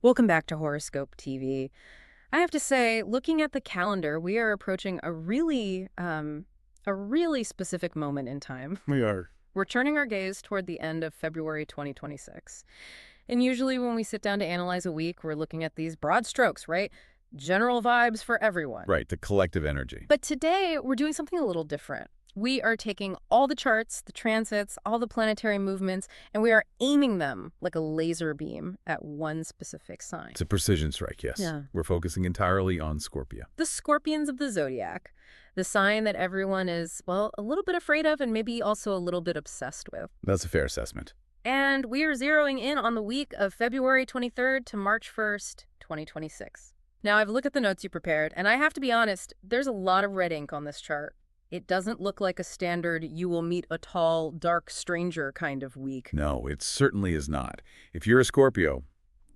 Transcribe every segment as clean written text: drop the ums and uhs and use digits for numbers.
Welcome back to Horoscope TV. I have to say, looking at the calendar, we are approaching a really specific moment in time. We are. We're turning our gaze toward the end of February 2026. And usually when we sit down to analyze a week, we're looking at these broad strokes, right? General vibes for everyone. Right, the collective energy. But today, we're doing something a little different. We are taking all the charts, the transits, all the planetary movements, and we are aiming them like a laser beam at one specific sign. It's a precision strike, yes. Yeah. We're focusing entirely on Scorpio. The scorpions of the zodiac, the sign that everyone is, well, a little bit afraid of and maybe also a little bit obsessed with. That's a fair assessment. And we are zeroing in on the week of February 23rd to March 1st, 2026. Now, I've looked at the notes you prepared, and I have to be honest, there's a lot of red ink on this chart. It doesn't look like a standard you will meet a tall, dark stranger kind of week. No, it certainly is not. If you're a Scorpio,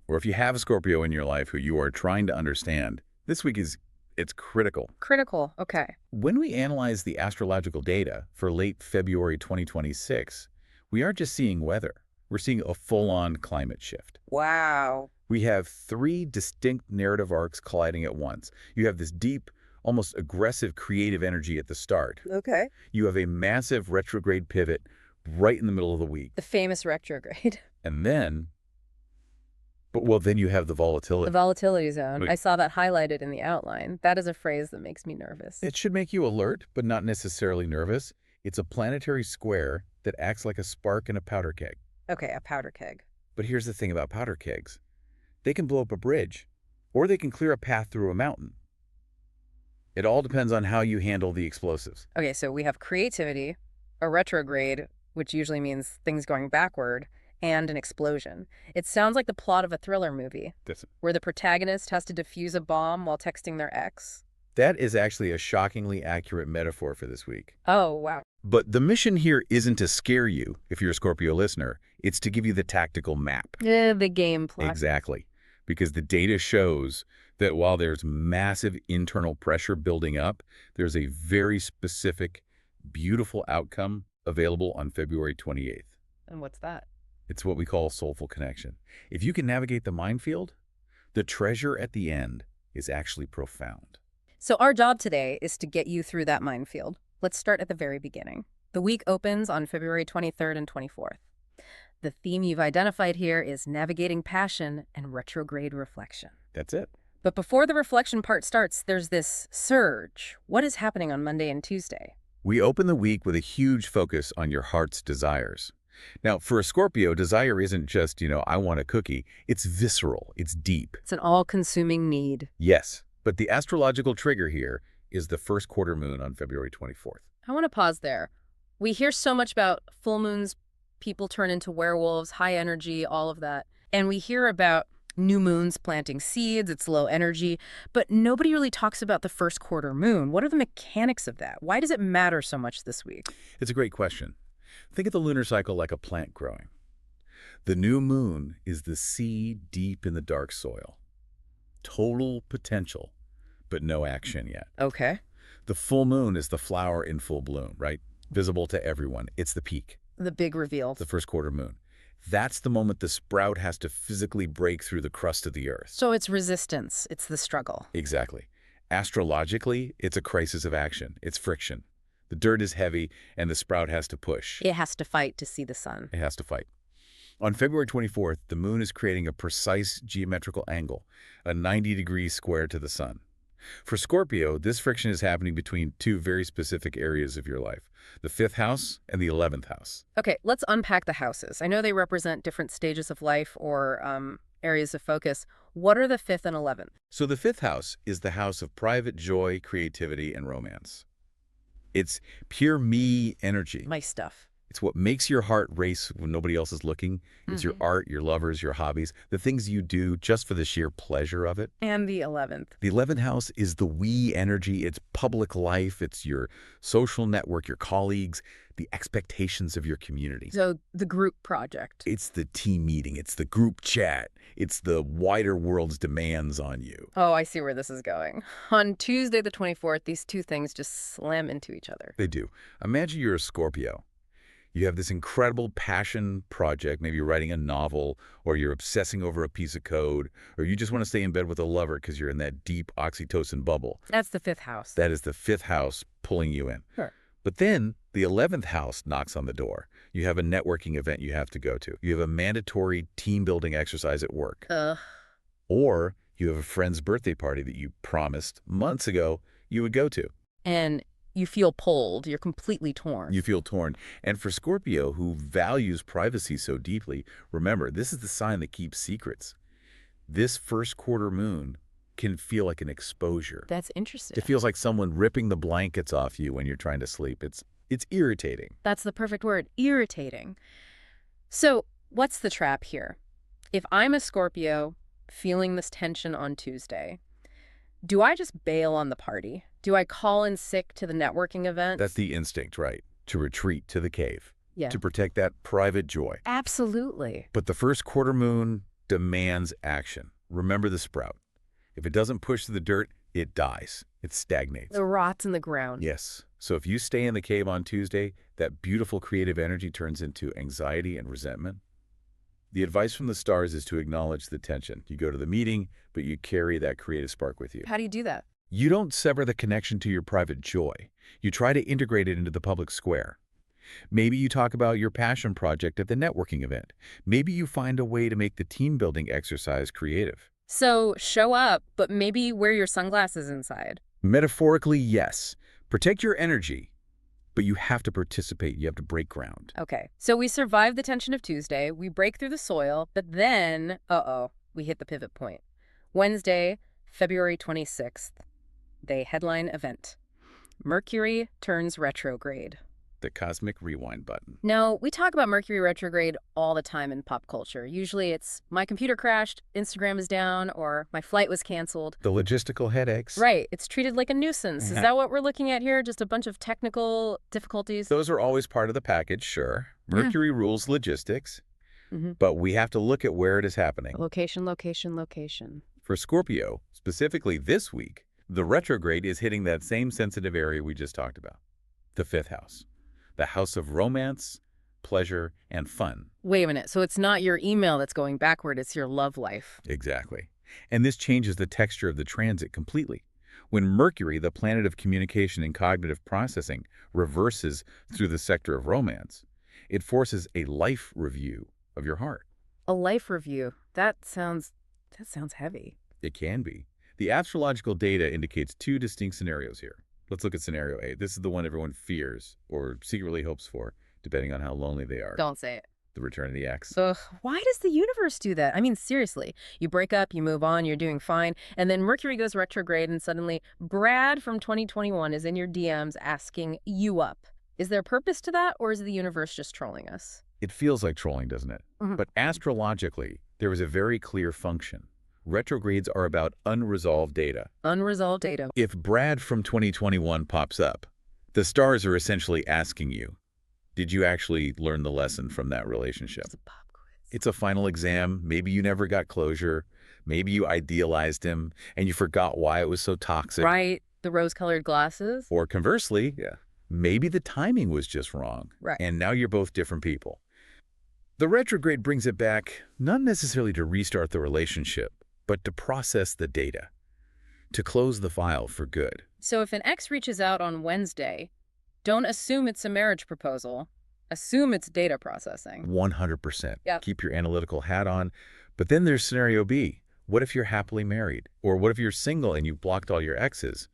or if you have a Scorpio in your life who you are trying to understand, this week it's critical. Critical, okay. When we analyze the astrological data for late February 2026, we aren't just seeing weather. We're seeing a full-on climate shift. Wow. We have three distinct narrative arcs colliding at once. You have this deep, almost aggressive creative energy at the start. Okay. You have a massive retrograde pivot right in the middle of the week. The famous retrograde. And then, then you have the volatility. The volatility zone. Wait. I saw that highlighted in the outline. That is a phrase that makes me nervous. It should make you alert, but not necessarily nervous. It's a planetary square that acts like a spark in a powder keg. Okay, a powder keg. But here's the thing about powder kegs. They can blow up a bridge, or they can clear a path through a mountain. It all depends on how you handle the explosives. Okay, so we have creativity, a retrograde, which usually means things going backward, and an explosion. It sounds like the plot of a thriller movie, where the protagonist has to defuse a bomb while texting their ex. That is actually a shockingly accurate metaphor for this week. Oh, wow. But the mission here isn't to scare you, if you're a Scorpio listener. It's to give you the tactical map. The game plot. Exactly. Because the data shows that while there's massive internal pressure building up, there's a very specific, beautiful outcome available on February 28th. And what's that? It's what we call soulful connection. If you can navigate the minefield, the treasure at the end is actually profound. So our job today is to get you through that minefield. Let's start at the very beginning. The week opens on February 23rd and 24th. The theme you've identified here is navigating passion and retrograde reflection. That's it. But before the reflection part starts, there's this surge. What is happening on Monday and Tuesday? We open the week with a huge focus on your heart's desires. Now, for a Scorpio, desire isn't just, I want a cookie. It's visceral. It's deep. It's an all-consuming need. Yes, but the astrological trigger here is the first quarter moon on February 24th. I want to pause there. We hear so much about full moons, people turn into werewolves, high energy, all of that. And we hear about new moons planting seeds, it's low energy, but nobody really talks about the first quarter moon. What are the mechanics of that? Why does it matter so much this week? It's a great question. Think of the lunar cycle like a plant growing. The new moon is the seed deep in the dark soil. Total potential, but no action yet. Okay. The full moon is the flower in full bloom, right? Visible to everyone. It's the peak. The big reveal. The first quarter moon. That's the moment the sprout has to physically break through the crust of the earth. So it's resistance. It's the struggle. Exactly. Astrologically, it's a crisis of action. It's friction. The dirt is heavy, and the sprout has to push. It has to fight to see the sun. It has to fight. On February 24th, the moon is creating a precise geometrical angle, a 90-degree square to the sun. For Scorpio, this friction is happening between two very specific areas of your life, the 5th house and the 11th house. Okay, let's unpack the houses. I know they represent different stages of life or areas of focus. What are the 5th and 11th? So the 5th house is the house of private joy, creativity, and romance. It's pure me energy. My stuff. It's what makes your heart race when nobody else is looking. It's your art, your lovers, your hobbies, the things you do just for the sheer pleasure of it. And the 11th. The 11th house is the we energy. It's public life. It's your social network, your colleagues, the expectations of your community. So the group project. It's the team meeting. It's the group chat. It's the wider world's demands on you. Oh, I see where this is going. On Tuesday the 24th, these two things just slam into each other. They do. Imagine you're a Scorpio. You have this incredible passion project, maybe you're writing a novel, or you're obsessing over a piece of code, or you just want to stay in bed with a lover because you're in that deep oxytocin bubble. That's the fifth house. That is the fifth house pulling you in. Sure. But then the 11th house knocks on the door. You have a networking event you have to go to. You have a mandatory team-building exercise at work. Or you have a friend's birthday party that you promised months ago you would go to. And you feel pulled. You're completely torn. You feel torn. And for Scorpio, who values privacy so deeply, remember, this is the sign that keeps secrets. This first quarter moon can feel like an exposure. That's interesting. It feels like someone ripping the blankets off you when you're trying to sleep. It's irritating. That's the perfect word, irritating. So what's the trap here? If I'm a Scorpio feeling this tension on Tuesday, do I just bail on the party? Do I call in sick to the networking event? That's the instinct, right? To retreat to the cave. Yeah. To protect that private joy. Absolutely. But the first quarter moon demands action. Remember the sprout. If it doesn't push to the dirt, it dies. It stagnates. It rots in the ground. Yes. So if you stay in the cave on Tuesday, that beautiful creative energy turns into anxiety and resentment. The advice from the stars is to acknowledge the tension. You go to the meeting, but you carry that creative spark with you. How do you do that? You don't sever the connection to your private joy. You try to integrate it into the public square. Maybe you talk about your passion project at the networking event. Maybe you find a way to make the team-building exercise creative. So show up, but maybe wear your sunglasses inside. Metaphorically, yes. Protect your energy, but you have to participate. You have to break ground. Okay. So we survive the tension of Tuesday. We break through the soil, but then, we hit the pivot point. Wednesday, February 26th. They headline event. Mercury turns retrograde. The cosmic rewind button. Now, we talk about Mercury retrograde all the time in pop culture. Usually it's my computer crashed, Instagram is down, or my flight was canceled. The logistical headaches. Right. It's treated like a nuisance. Is that what we're looking at here? Just a bunch of technical difficulties? Those are always part of the package, sure. Mercury rules logistics, but we have to look at where it is happening. Location, location, location. For Scorpio, specifically this week, the retrograde is hitting that same sensitive area we just talked about, the fifth house. The house of romance, pleasure, and fun. Wait a minute. So it's not your email that's going backward, it's your love life. Exactly. And this changes the texture of the transit completely. When Mercury, the planet of communication and cognitive processing, reverses through the sector of romance, it forces a life review of your heart. A life review. That sounds heavy. It can be. The astrological data indicates two distinct scenarios here. Let's look at scenario A. This is the one everyone fears or secretly hopes for, depending on how lonely they are. Don't say it. The return of the ex. Ugh, why does the universe do that? I mean, seriously. You break up, you move on, you're doing fine, and then Mercury goes retrograde and suddenly Brad from 2021 is in your DMs asking you up. Is there purpose to that, or is the universe just trolling us? It feels like trolling, doesn't it? But astrologically, there is a very clear function. Retrogrades are about unresolved data. Unresolved data. If Brad from 2021 pops up, the stars are essentially asking you, did you actually learn the lesson from that relationship? It's a pop quiz. It's a final exam. Maybe you never got closure. Maybe you idealized him and you forgot why it was so toxic. Right. The rose-colored glasses. Or conversely, maybe the timing was just wrong. Right. And now you're both different people. The retrograde brings it back, not necessarily to restart the relationship, but to process the data, to close the file for good. So if an ex reaches out on Wednesday, don't assume it's a marriage proposal. Assume it's data processing. 100%. Yep. Keep your analytical hat on. But then there's scenario B. What if you're happily married? Or what if you're single and you've blocked all your exes?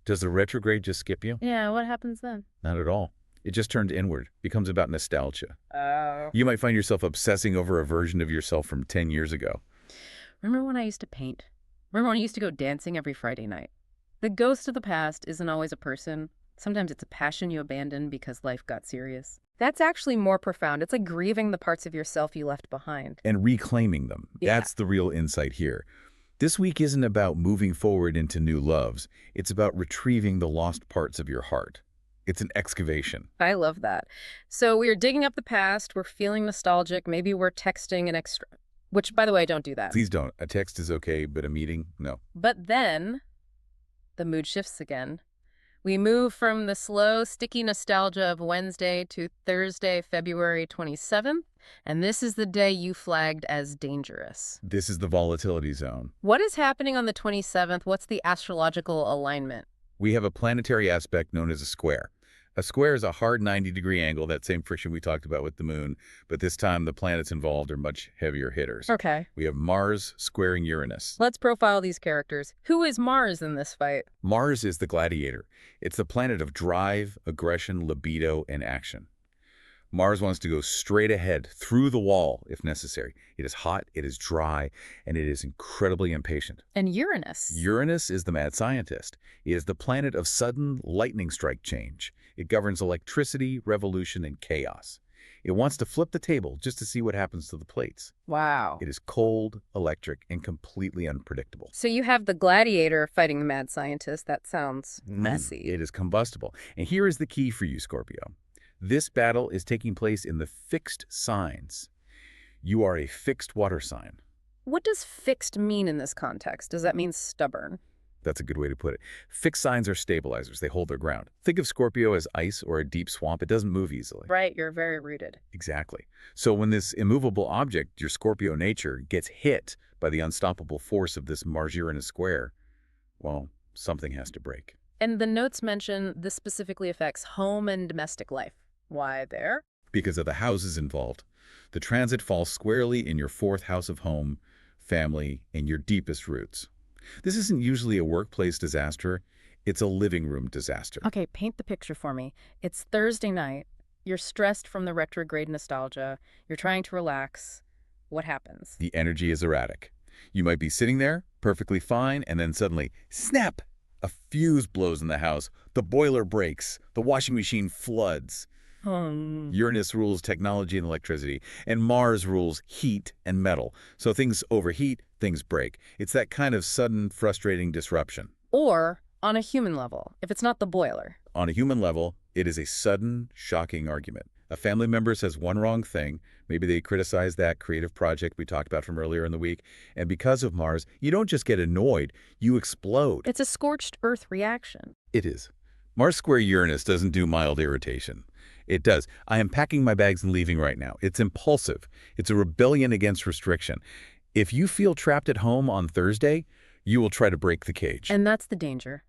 Does the retrograde just skip you? Yeah, what happens then? Not at all. It just turns inward, becomes about nostalgia. Oh. You might find yourself obsessing over a version of yourself from 10 years ago. Remember when I used to paint? Remember when I used to go dancing every Friday night? The ghost of the past isn't always a person. Sometimes it's a passion you abandon because life got serious. That's actually more profound. It's like grieving the parts of yourself you left behind. And reclaiming them. Yeah. That's the real insight here. This week isn't about moving forward into new loves. It's about retrieving the lost parts of your heart. It's an excavation. I love that. So we are digging up the past. We're feeling nostalgic. Maybe we're texting an extra... Which, by the way, don't do that. Please don't. A text is okay, but a meeting, no. But then the mood shifts again. We move from the slow, sticky nostalgia of Wednesday to Thursday, February 27th, and this is the day you flagged as dangerous. This is the volatility zone. What is happening on the 27th? What's the astrological alignment? We have a planetary aspect known as a square. A square is a hard 90-degree angle, that same friction we talked about with the moon, but this time the planets involved are much heavier hitters. Okay. We have Mars squaring Uranus. Let's profile these characters. Who is Mars in this fight? Mars is the gladiator. It's the planet of drive, aggression, libido, and action. Mars wants to go straight ahead, through the wall, if necessary. It is hot, it is dry, and it is incredibly impatient. And Uranus? Uranus is the mad scientist. It is the planet of sudden lightning strike change. It governs electricity, revolution, and chaos. It wants to flip the table just to see what happens to the plates. Wow. It is cold, electric, and completely unpredictable. So you have the gladiator fighting the mad scientist. That sounds messy. It is combustible. And here is the key for you, Scorpio. This battle is taking place in the fixed signs. You are a fixed water sign. What does fixed mean in this context? Does that mean stubborn? That's a good way to put it. Fixed signs are stabilizers. They hold their ground. Think of Scorpio as ice or a deep swamp. It doesn't move easily. Right, you're very rooted. Exactly. So when this immovable object, your Scorpio nature, gets hit by the unstoppable force of this Mars-Uranus square, well, something has to break. And the notes mention this specifically affects home and domestic life. Why there? Because of the houses involved. The transit falls squarely in your fourth house of home, family, and your deepest roots. This isn't usually a workplace disaster. It's a living room disaster. Okay, paint the picture for me. It's Thursday night. You're stressed from the retrograde nostalgia. You're trying to relax. What happens? The energy is erratic. You might be sitting there, perfectly fine, and then suddenly, snap! A fuse blows in the house. The boiler breaks. The washing machine floods. Uranus rules technology and electricity, and Mars rules heat and metal. So things overheat, things break. It's that kind of sudden, frustrating disruption. Or on a human level, if it's not the boiler. On a human level, it is a sudden, shocking argument. A family member says one wrong thing. Maybe they criticize that creative project we talked about from earlier in the week. And because of Mars, you don't just get annoyed, you explode. It's a scorched earth reaction. It is. Mars square Uranus doesn't do mild irritation. It does. I am packing my bags and leaving right now. It's impulsive. It's a rebellion against restriction. If you feel trapped at home on Thursday, you will try to break the cage. And that's the danger.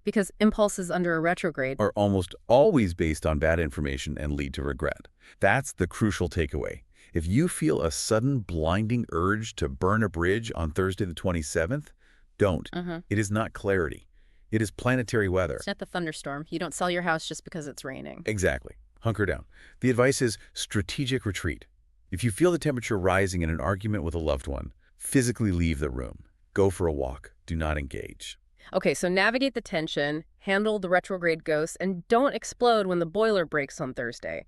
Because impulses under a retrograde are almost always based on bad information and lead to regret. That's the crucial takeaway. If you feel a sudden blinding urge to burn a bridge on Thursday the 27th, don't. It is not clarity. It is planetary weather. It's not the thunderstorm. You don't sell your house just because it's raining. Exactly. Hunker down. The advice is strategic retreat. If you feel the temperature rising in an argument with a loved one, physically leave the room. Go for a walk. Do not engage. Okay, so navigate the tension, handle the retrograde ghosts, and don't explode when the boiler breaks on Thursday.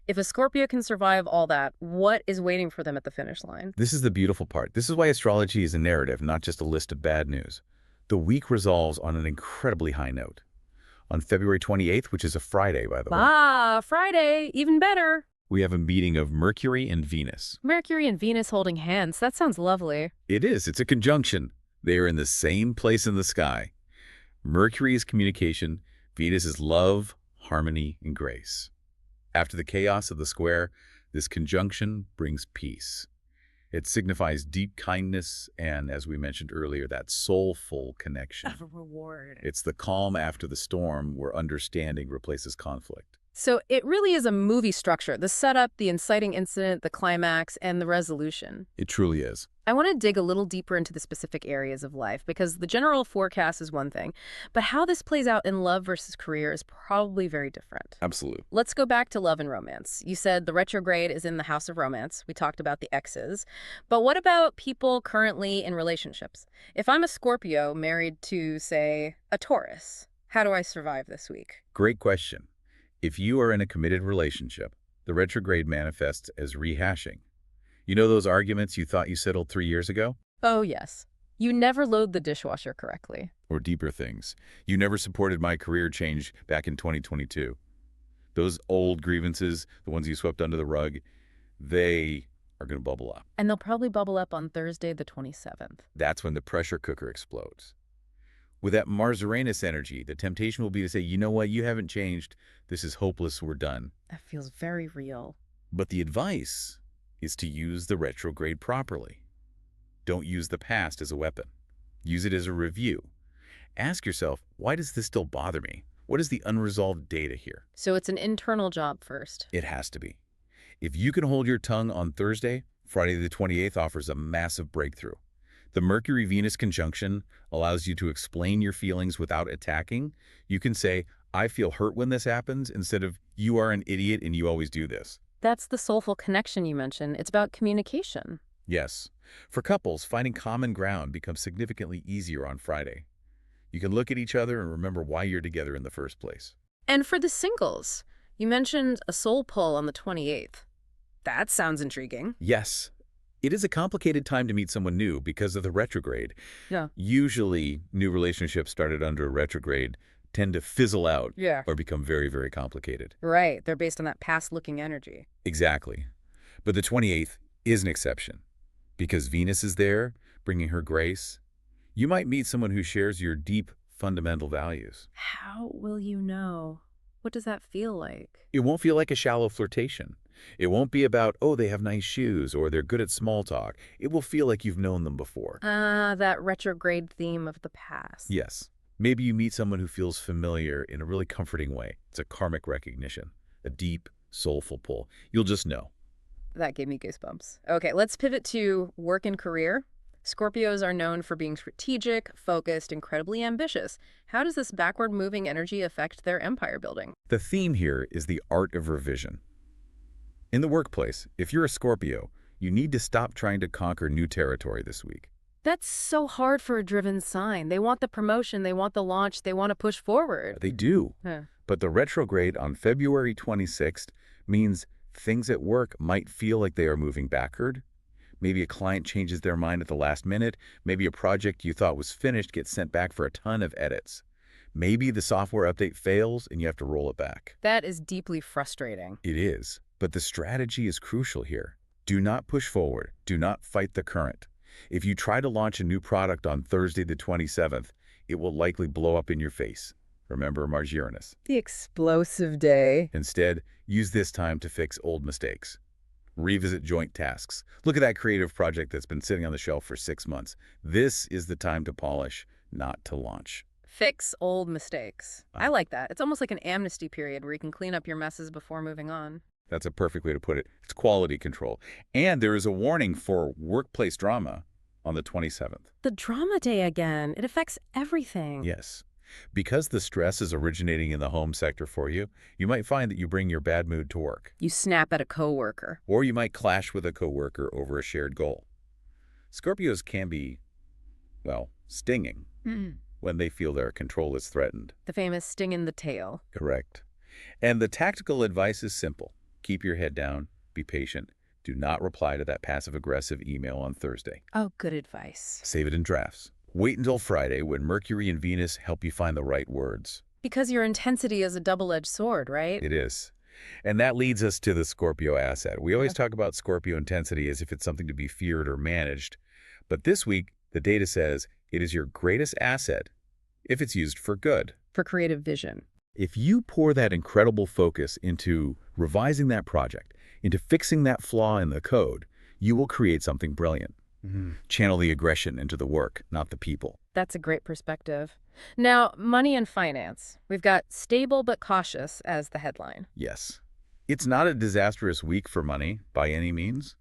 If a Scorpio can survive all that, what is waiting for them at the finish line? This is the beautiful part. This is why astrology is a narrative, not just a list of bad news. The week resolves on an incredibly high note. On February 28th, which is a Friday, by the way. Ah, Friday, even better. We have a meeting of Mercury and Venus. Mercury and Venus holding hands. That sounds lovely. It is. It's a conjunction. They are in the same place in the sky. Mercury is communication. Venus is love, harmony, and grace. After the chaos of the square, this conjunction brings peace. It signifies deep kindness and, as we mentioned earlier, that soulful connection. A reward. It's the calm after the storm where understanding replaces conflict. So it really is a movie structure. The setup, the inciting incident, the climax, and the resolution. It truly is. I want to dig a little deeper into the specific areas of life because the general forecast is one thing, but how this plays out in love versus career is probably very different. Absolutely. Let's go back to love and romance. You said the retrograde is in the house of romance. We talked about the exes. But what about people currently in relationships? If I'm a Scorpio married to, say, a Taurus, how do I survive this week? Great question. If you are in a committed relationship, the retrograde manifests as rehashing. You know those arguments you thought you settled 3 years ago? Oh, yes. You never load the dishwasher correctly. Or deeper things. You never supported my career change back in 2022. Those old grievances, the ones you swept under the rug, they are going to bubble up. And they'll probably bubble up on Thursday the 27th. That's when the pressure cooker explodes. With that Mars-Uranus energy, the temptation will be to say, you know what, you haven't changed. This is hopeless. We're done. That feels very real. But the advice is to use the retrograde properly. Don't use the past as a weapon. Use it as a review. Ask yourself, why does this still bother me? What is the unresolved data here? So it's an internal job first. It has to be. If you can hold your tongue on Thursday, Friday the 28th offers a massive breakthrough. The Mercury-Venus conjunction allows you to explain your feelings without attacking. You can say, I feel hurt when this happens, instead of, you are an idiot and you always do this. That's the soulful connection you mentioned. It's about communication. Yes. For couples, finding common ground becomes significantly easier on Friday. You can look at each other and remember why you're together in the first place. And for the singles, you mentioned a soul pull on the 28th. That sounds intriguing. Yes. It is a complicated time to meet someone new because of the retrograde. Yeah. Usually, new relationships started under a retrograde tend to fizzle out Yeah. or become very, very complicated. Right. They're based on that past-looking energy. Exactly. But the 28th is an exception because Venus is there, bringing her grace. You might meet someone who shares your deep, fundamental values. How will you know? What does that feel like? It won't feel like a shallow flirtation. It won't be about, oh, they have nice shoes or they're good at small talk. It will feel like you've known them before. That retrograde theme of the past. Yes. Maybe you meet someone who feels familiar in a really comforting way. It's a karmic recognition, a deep, soulful pull. You'll just know. That gave me goosebumps. Okay, let's pivot to work and career. Scorpios are known for being strategic, focused, incredibly ambitious. How does this backward-moving energy affect their empire building? The theme here is the art of revision. In the workplace, if you're a Scorpio, you need to stop trying to conquer new territory this week. That's so hard for a driven sign. They want the promotion, they want the launch, they want to push forward. They do. Huh. But the retrograde on February 26th means things at work might feel like they are moving backward. Maybe a client changes their mind at the last minute. Maybe a project you thought was finished gets sent back for a ton of edits. Maybe the software update fails and you have to roll it back. That is deeply frustrating. It is. But the strategy is crucial here. Do not push forward. Do not fight the current. If you try to launch a new product on Thursday the 27th, it will likely blow up in your face. Remember Mars-Uranus. The explosive day. Instead, use this time to fix old mistakes. Revisit joint tasks. Look at that creative project that's been sitting on the shelf for 6 months. This is the time to polish, not to launch. Fix old mistakes. I like that. It's almost like an amnesty period where you can clean up your messes before moving on. That's a perfect way to put it. It's quality control. And there is a warning for workplace drama on the 27th. The drama day again. It affects everything. Yes. Because the stress is originating in the home sector for you, you might find that you bring your bad mood to work. You snap at a coworker. Or you might clash with a coworker over a shared goal. Scorpios can be, well, stinging when they feel their control is threatened. The famous sting in the tail. Correct. And the tactical advice is simple. Keep your head down. Be patient. Do not reply to that passive-aggressive email on Thursday. Oh, good advice. Save it in drafts. Wait until Friday when Mercury and Venus help you find the right words. Because your intensity is a double-edged sword, right? It is. And that leads us to the Scorpio asset. We always talk about Scorpio intensity as if it's something to be feared or managed. But this week, the data says it is your greatest asset if it's used for good. For creative vision. If you pour that incredible focus into revising that project, into fixing that flaw in the code, you will create something brilliant. Channel the aggression into the work, not the people. That's a great perspective. Now, money and finance. We've got stable but cautious as the headline. Yes. It's not a disastrous week for money by any means,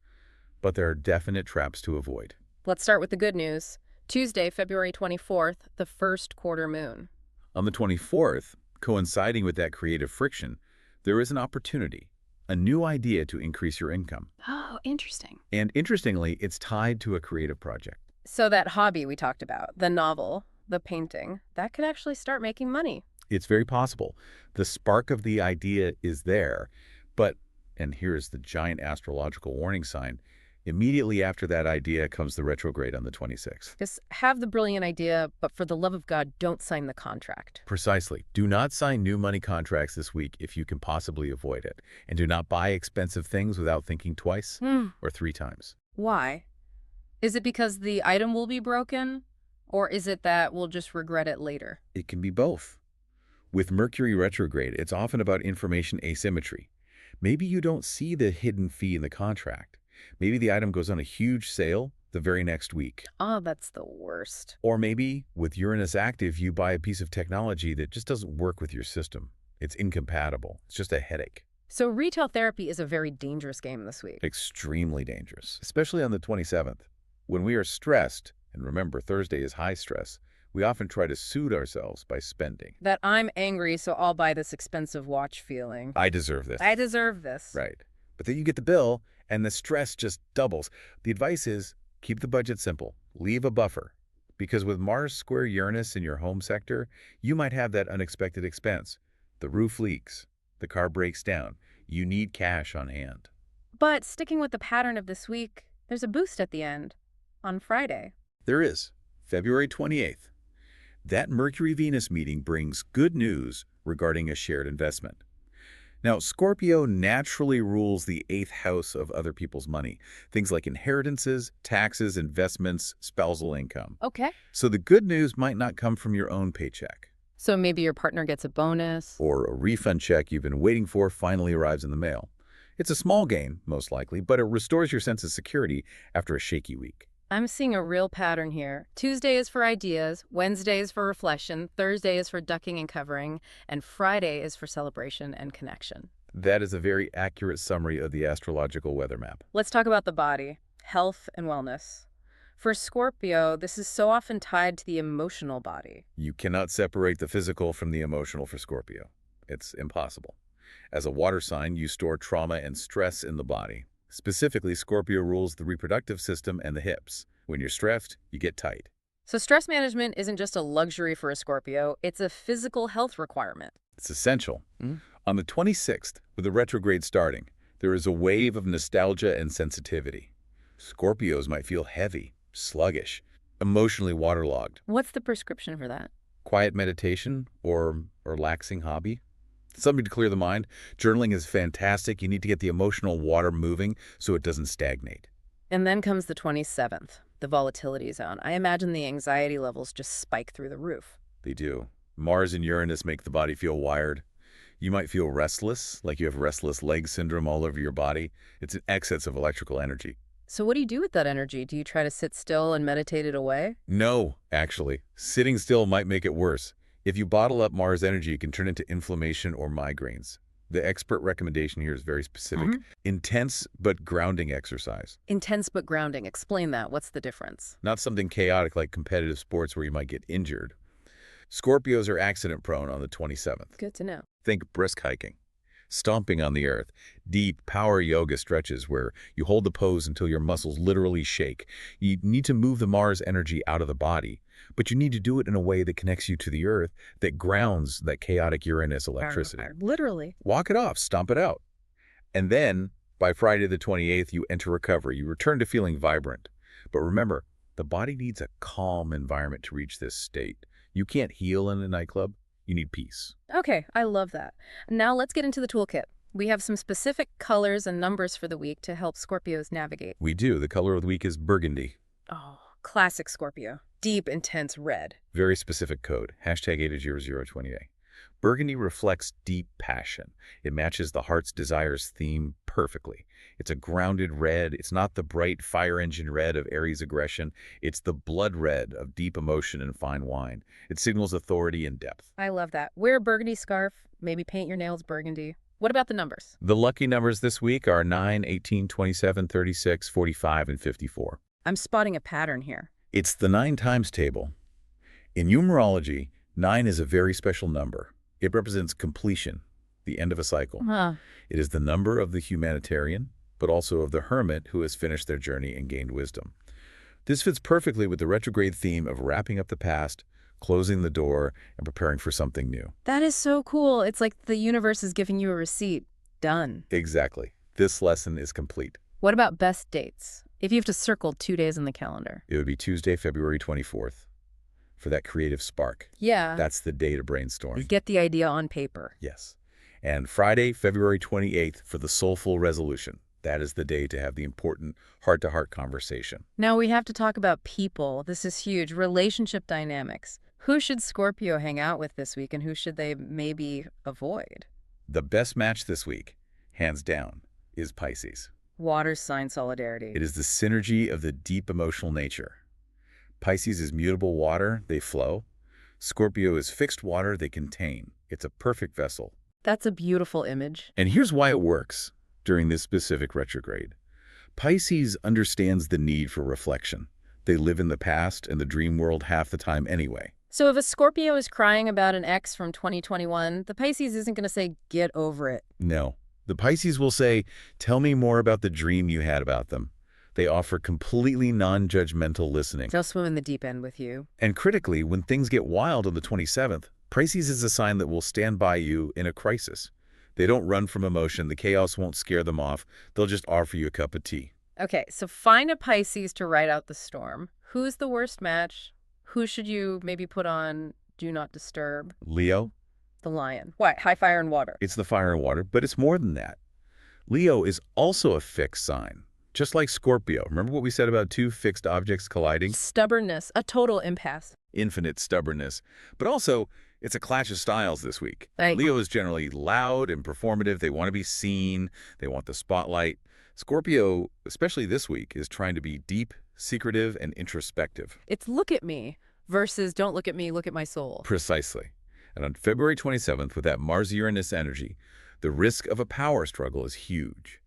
but there are definite traps to avoid. Let's start with the good news. Tuesday, February 24th, the first quarter moon. On the 24th, coinciding with that creative friction, there is an opportunity, a new idea to increase your income. Oh, interesting. And interestingly, it's tied to a creative project. So that hobby we talked about, the novel, the painting, that could actually start making money. It's very possible. The spark of the idea is there, but, and here's the giant astrological warning sign, immediately after that idea comes the retrograde on the 26th. Just have the brilliant idea, but for the love of God, don't sign the contract. Precisely. Do not sign new money contracts this week if you can possibly avoid it. And do not buy expensive things without thinking twice or 3 times. Why? Is it because the item will be broken? Or is it that we'll just regret it later? It can be both. With Mercury retrograde, it's often about information asymmetry. Maybe you don't see the hidden fee in the contract. Maybe the item goes on a huge sale the very next week. Oh, that's the worst. Or maybe, with Uranus active, you buy a piece of technology that just doesn't work with your system. It's incompatible. It's just a headache. So retail therapy is a very dangerous game this week. Extremely dangerous, especially on the 27th. When we are stressed, and remember Thursday is high stress, we often try to soothe ourselves by spending. That I'm angry, so I'll buy this expensive watch feeling. I deserve this. I deserve this. Right. But then you get the bill, and the stress just doubles. The advice is keep the budget simple. Leave a buffer. Because with Mars square Uranus in your home sector, you might have that unexpected expense. The roof leaks. The car breaks down. You need cash on hand. But sticking with the pattern of this week, there's a boost at the end, on Friday. There is. February 28th. That Mercury-Venus meeting brings good news regarding a shared investment. Now, Scorpio naturally rules the 8th house of other people's money, things like inheritances, taxes, investments, spousal income. Okay. So the good news might not come from your own paycheck. So maybe your partner gets a bonus. Or a refund check you've been waiting for finally arrives in the mail. It's a small gain, most likely, but it restores your sense of security after a shaky week. I'm seeing a real pattern here. Tuesday is for ideas, Wednesday is for reflection, Thursday is for ducking and covering, and Friday is for celebration and connection. That is a very accurate summary of the astrological weather map. Let's talk about the body, health and wellness. For Scorpio, this is so often tied to the emotional body. You cannot separate the physical from the emotional for Scorpio. It's impossible. As a water sign, you store trauma and stress in the body. Specifically, Scorpio rules the reproductive system and the hips. When you're stressed, you get tight. So stress management isn't just a luxury for a Scorpio, it's a physical health requirement. It's essential. On the 26th, with the retrograde starting, there is a wave of nostalgia and sensitivity. Scorpios might feel heavy, sluggish, emotionally waterlogged. What's the prescription for that? Quiet meditation or relaxing hobby? Something to clear the mind. Journaling is fantastic. You need to get the emotional water moving so it doesn't stagnate. And then comes the 27th, the volatility zone. I imagine the anxiety levels just spike through the roof. They do. Mars and Uranus make the body feel wired. You might feel restless, like you have restless leg syndrome all over your body. It's an excess of electrical energy. So what do you do with that energy? Do you try to sit still and meditate it away? No, actually. Sitting still might make it worse. If you bottle up Mars energy, it can turn into inflammation or migraines. The expert recommendation here is very specific. Intense but grounding exercise. Intense but grounding. Explain that. What's the difference? Not something chaotic like competitive sports where you might get injured. Scorpios are accident-prone on the 27th. Good to know. Think brisk hiking, stomping on the earth, deep power yoga stretches where you hold the pose until your muscles literally shake. You need to move the Mars energy out of the body, but you need to do it in a way that connects you to the earth, that grounds that chaotic Uranus electricity. Literally. Walk it off, stomp it out. And then, by Friday the 28th, you enter recovery. You return to feeling vibrant. But remember, the body needs a calm environment to reach this state. You can't heal in a nightclub. You need peace. Okay, I love that. Now let's get into the toolkit. We have some specific colors and numbers for the week to help Scorpios navigate. We do. The color of the week is burgundy. Oh, classic Scorpio. Deep, intense red. Very specific code. #80028. Burgundy reflects deep passion. It matches the heart's desires theme perfectly. It's a grounded red. It's not the bright fire engine red of Aries aggression. It's the blood red of deep emotion and fine wine. It signals authority and depth. I love that. Wear a burgundy scarf. Maybe paint your nails burgundy. What about the numbers? The lucky numbers this week are 9, 18, 27, 36, 45, and 54. I'm spotting a pattern here. It's the 9 times table. In numerology, 9 is a very special number. It represents completion, the end of a cycle. It is the number of the humanitarian, but also of the hermit who has finished their journey and gained wisdom. This fits perfectly with the retrograde theme of wrapping up the past, closing the door, and preparing for something new. That is so cool. It's like the universe is giving you a receipt. Done. Exactly. This lesson is complete. What about best dates? If you have to circle 2 days in the calendar. It would be Tuesday, February 24th. For that creative spark. Yeah. That's the day to brainstorm. Get the idea on paper. Yes. And Friday, February 28th for the soulful resolution. That is the day to have the important heart-to-heart conversation. Now we have to talk about people. This is huge. Relationship dynamics. Who should Scorpio hang out with this week and who should they maybe avoid? The best match this week, hands down, is Pisces. Water sign solidarity. It is the synergy of the deep emotional nature. Pisces is mutable water, they flow. Scorpio is fixed water, they contain. It's a perfect vessel. That's a beautiful image. And here's why it works during this specific retrograde. Pisces understands the need for reflection. They live in the past and the dream world half the time anyway. So if a Scorpio is crying about an ex from 2021, the Pisces isn't going to say, get over it. No. The Pisces will say, tell me more about the dream you had about them. They offer completely non-judgmental listening. They'll swim in the deep end with you. And critically, when things get wild on the 27th, Pisces is a sign that will stand by you in a crisis. They don't run from emotion. The chaos won't scare them off. They'll just offer you a cup of tea. Okay, so find a Pisces to ride out the storm. Who's the worst match? Who should you maybe put on Do Not Disturb? Leo? The lion. What? High fire and water. It's the fire and water, but it's more than that. Leo is also a fixed sign, just like Scorpio. Remember what we said about two fixed objects colliding? Stubbornness, a total impasse. Infinite stubbornness. But also, it's a clash of styles this week. Right. Leo is generally loud and performative. They want to be seen. They want the spotlight. Scorpio, especially this week, is trying to be deep, secretive, and introspective. It's look at me versus don't look at me, look at my soul. Precisely. And on February 27th, with that Mars-Uranus energy, the risk of a power struggle is huge.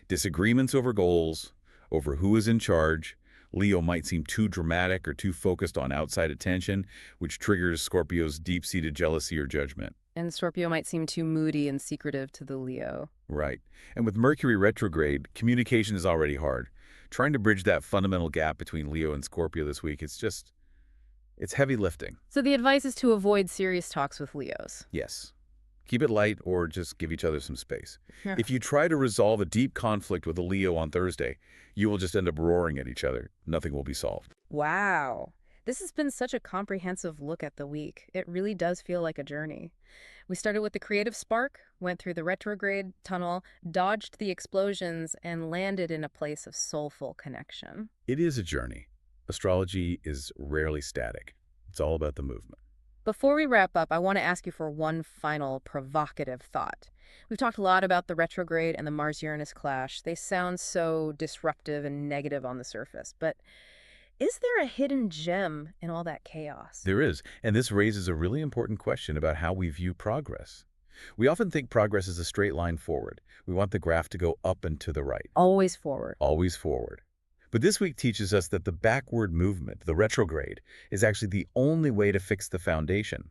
Disagreements over goals, over who is in charge. Leo might seem too dramatic or too focused on outside attention, which triggers Scorpio's deep-seated jealousy or judgment. And Scorpio might seem too moody and secretive to the Leo. Right. And with Mercury retrograde, communication is already hard. Trying to bridge that fundamental gap between Leo and Scorpio this week, it's heavy lifting. So the advice is to avoid serious talks with Leos. Yes. Keep it light or just give each other some space. Yeah. If you try to resolve a deep conflict with a Leo on Thursday, you will just end up roaring at each other. Nothing will be solved. Wow. This has been such a comprehensive look at the week. It really does feel like a journey. We started with the creative spark, went through the retrograde tunnel, dodged the explosions, and landed in a place of soulful connection. It is a journey. Astrology is rarely static. It's all about the movement. Before we wrap up, I want to ask you for one final provocative thought. We've talked a lot about the retrograde and the Mars-Uranus clash. They sound so disruptive and negative on the surface, but is there a hidden gem in all that chaos? There is, and this raises a really important question about how we view progress. We often think progress is a straight line forward. We want the graph to go up and to the right. Always forward. Always forward. But this week teaches us that the backward movement, the retrograde, is actually the only way to fix the foundation.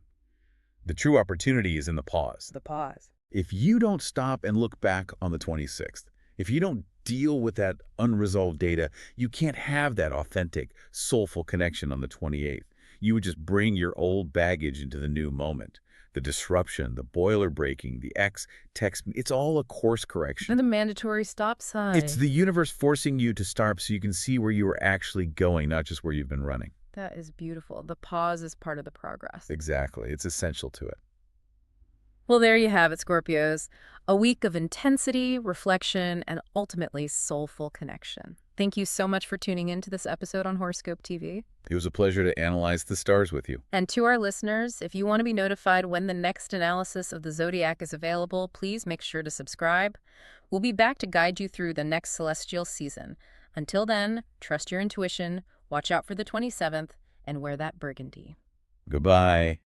The true opportunity is in the pause. The pause. If you don't stop and look back on the 26th, if you don't deal with that unresolved data, you can't have that authentic, soulful connection on the 28th. You would just bring your old baggage into the new moment. The disruption, the boiler breaking, the text, it's all a course correction. And the mandatory stop sign. It's the universe forcing you to stop so you can see where you are actually going, not just where you've been running. That is beautiful. The pause is part of the progress. Exactly. It's essential to it. Well, there you have it, Scorpios. A week of intensity, reflection, and ultimately soulful connection. Thank you so much for tuning in to this episode on Horoscope TV. It was a pleasure to analyze the stars with you. And to our listeners, if you want to be notified when the next analysis of the zodiac is available, please make sure to subscribe. We'll be back to guide you through the next celestial season. Until then, trust your intuition, watch out for the 27th, and wear that burgundy. Goodbye.